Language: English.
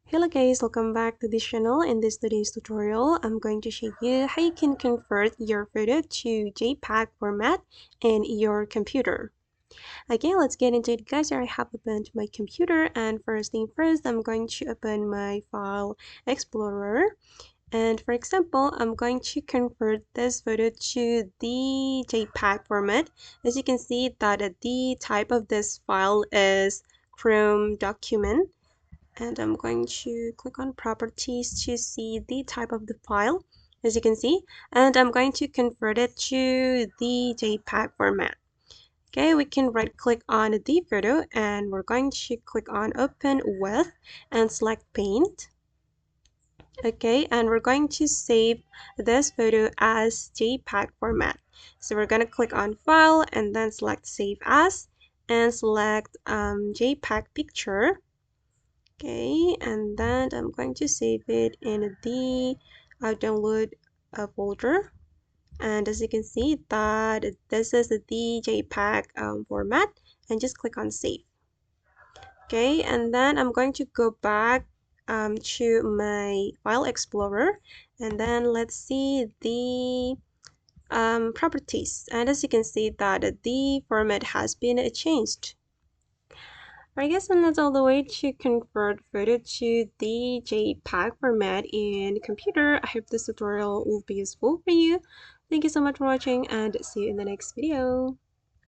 Hello guys, welcome back to this channel. In this today's tutorial, I'm going to show you how you can convert your photo to JPEG format in your computer. Okay, let's get into it guys. Here I have opened my computer, and first thing first, I'm going to open my file explorer. And for example, I'm going to convert this photo to the JPEG format. As you can see that the type of this file is Chrome document. And I'm going to click on properties to see the type of the file, as you can see, and I'm going to convert it to the JPEG format. Okay, we can right click on the photo and we're going to click on open with and select paint. Okay, and we're going to save this photo as JPEG format. So we're going to click on file and then select save as and select JPEG picture. Okay, and then I'm going to save it in the download folder. And as you can see that this is the JPEG format, and just click on save. Okay, and then I'm going to go back to my file explorer, and then let's see the properties. And as you can see that the format has been changed. I guess and that's all the way to convert photo to the JPEG format in computer. I hope this tutorial will be useful for you. Thank you so much for watching and see you in the next video.